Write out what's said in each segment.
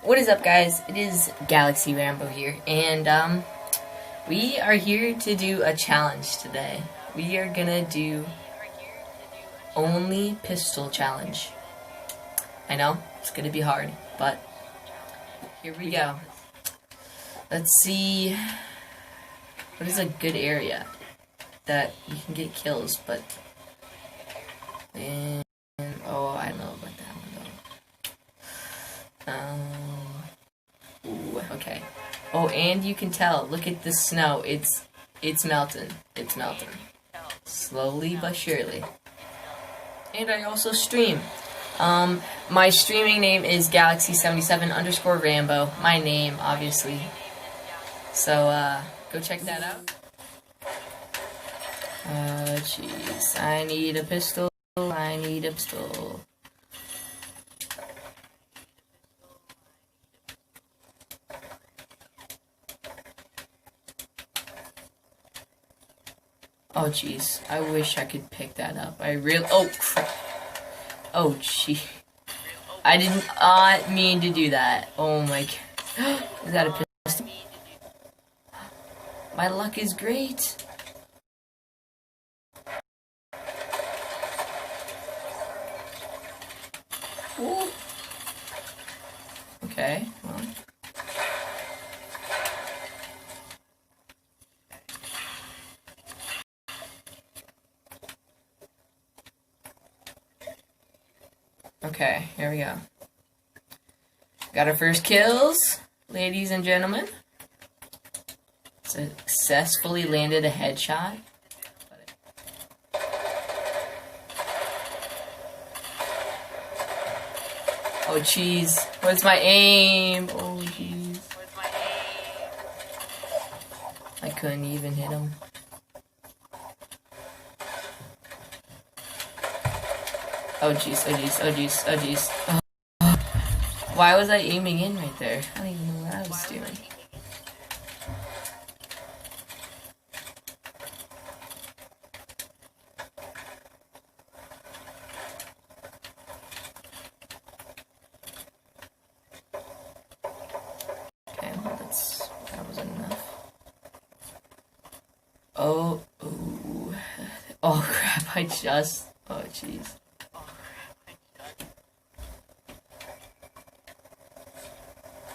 What is up, guys? It is Galaxy Rambo here, and we are here to do a challenge today. We are gonna do only pistol challenge. I know it's gonna be hard, but here we go. Let's see what is a good area that you can get kills, but oh, I don't know about that one though. Ooh, okay. Oh, and you can tell. Look at the snow. It's melting. It's melting. Slowly but surely. And I also stream. My streaming name is Galaxy77_Rambo. My name, obviously. So, go check that out. Jeez. I need a pistol. I need a pistol. Oh, jeez. I wish I could pick that up. Oh, crap. Oh, gee. I did not mean to do that. Oh, my God. Is that a pistol? My luck is great. Ooh. Okay, well. Okay, here we go. Got our first kills, ladies and gentlemen. Successfully landed a headshot. Oh, jeez. What's my aim? Oh, jeez. I couldn't even hit him. Oh, jeez. Oh, jeez. Oh, jeez. Oh, jeez. Oh. Why was I aiming in right there? I don't even know what I was doing. That was enough. Oh, ooh. Oh crap, oh jeez.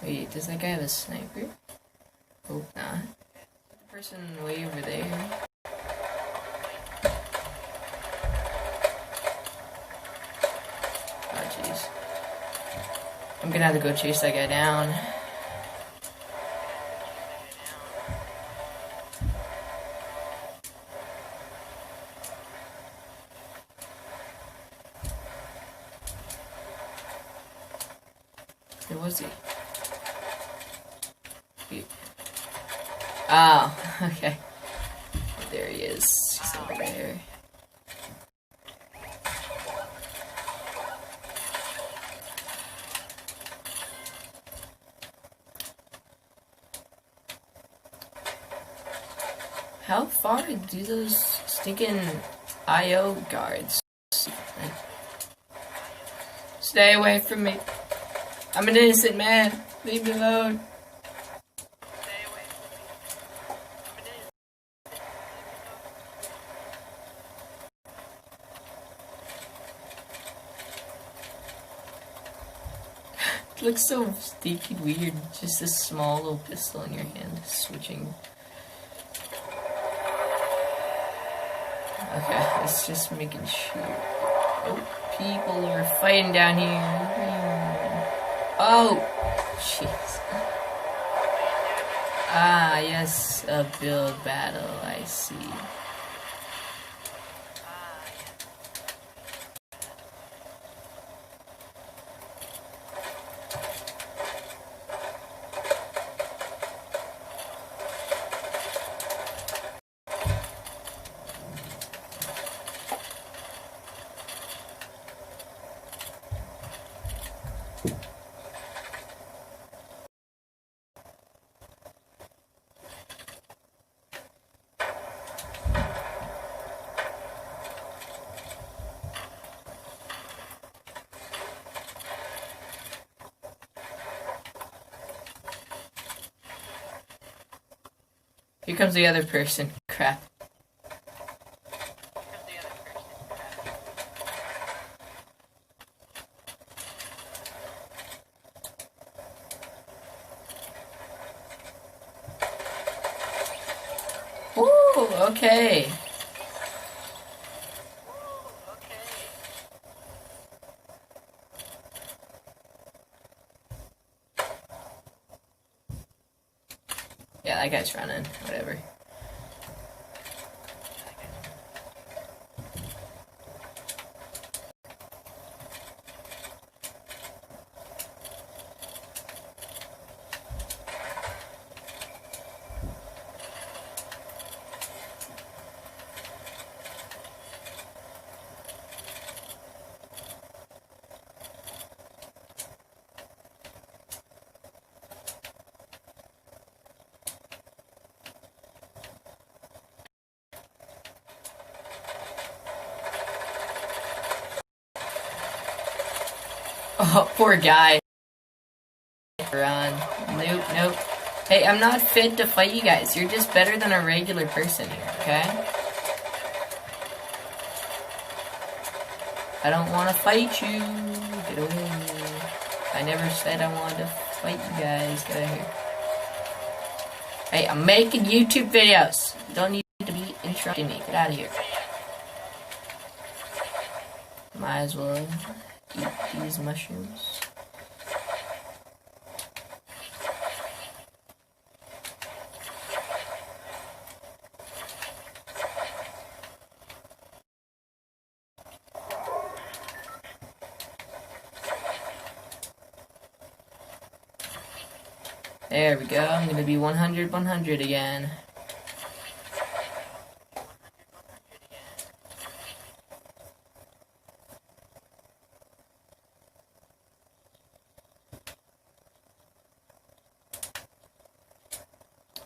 Wait, does that guy have a sniper? Hope not. The person way over there. Oh jeez. I'm gonna have to go chase that guy down. Where was he? Oh, okay. There he is. He's over there. How far do those stinking IO guards see? Stay away from me. I'm an innocent man. Leave me alone. It looks so stinking weird. Just this small little pistol in your hand, switching. Okay, let's just making sure. Oh, people are fighting down here. Oh, jeez. Ah, yes, a build battle, I see. Here comes the other person. Crap. Ooh, okay. Yeah, that guy's running. Whatever. Oh, poor guy. Run. Nope, nope. Hey, I'm not fit to fight you guys. You're just better than a regular person here, okay? I don't want to fight you. Get away. I never said I wanted to fight you guys. Get out of here. Hey, I'm making YouTube videos. You don't need to be interrupting me. Get out of here. Might as well eat these mushrooms. There we go. I'm gonna be 100 again.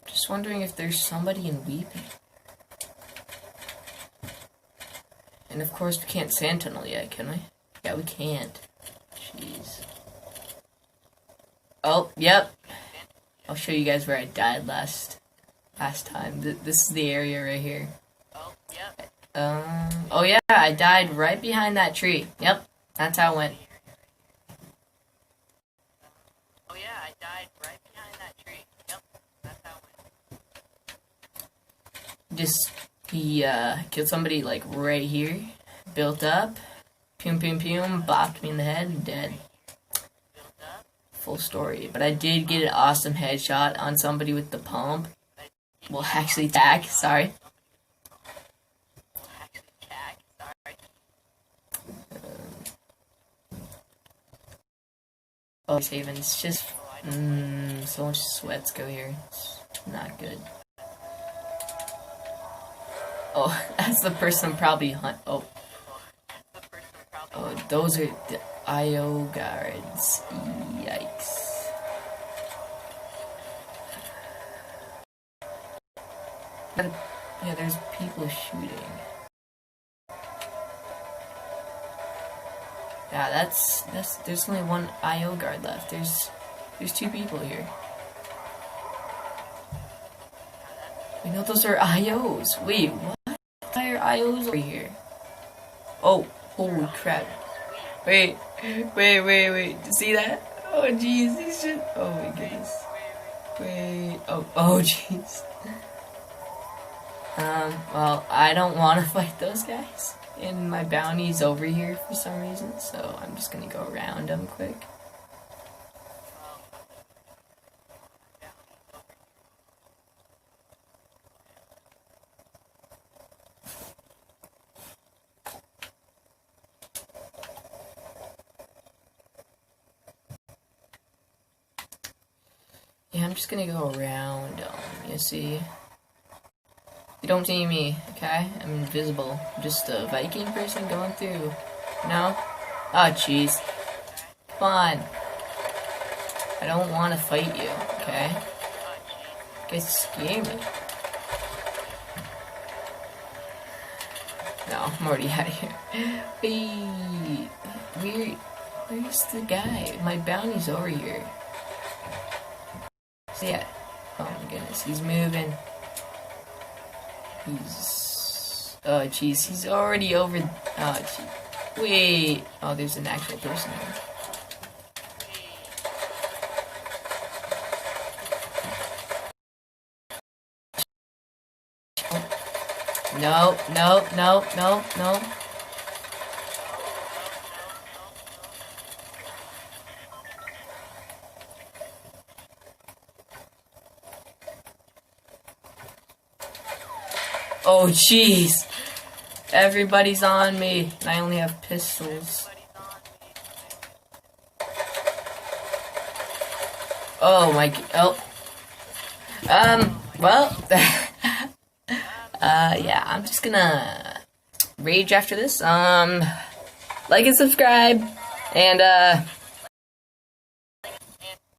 Just wondering if there's somebody in Weeping. And of course we can't sand tunnel yet, can we? Yeah, we can't. Jeez. Oh, yep. I'll show you guys where I died last time. This is the area right here. Oh, yeah. Oh yeah, I died right behind that tree. Yep, that's how it went. Oh yeah, I died right behind that tree. Yep, that's how it went. He killed somebody like right here. Built up. Pum pum pum, bopped me in the head and dead. Full story. But I did get an awesome headshot on somebody with the pump. Well, actually, tack. Sorry. Oh, saving. It's just so much sweats go here. It's not good. Oh, that's the person I'm probably hunt. Oh, those are the IO guards. Yikes. Yeah, there's people shooting. Yeah, there's only one IO guard left. There's two people here. We know those are IOs. Wait, what? Why are IOs over here? Oh, holy crap. Wait. See that? Oh, jeez, these shit. Oh, my goodness. Wait. Oh, jeez. Well, I don't want to fight those guys. And my bounty's over here for some reason, so I'm just gonna go around them quick. Yeah, I'm just gonna go around them, you see? You don't see me, okay? I'm invisible. I'm just a Viking person going through. No? Oh, jeez. Come on. I don't want to fight you, okay? You guys scare me. No, I'm already out of here. Wait. Where's the guy? My bounty's over here. So yeah. Oh my goodness, he's moving. Oh, jeez, he's already over. Oh, jeez. Wait. Oh, there's an actual person here. No, no, no, no, no. Oh, jeez. Everybody's on me, and I only have pistols. Oh my. Oh. Well. Yeah, I'm just gonna rage after this. Like and subscribe, and,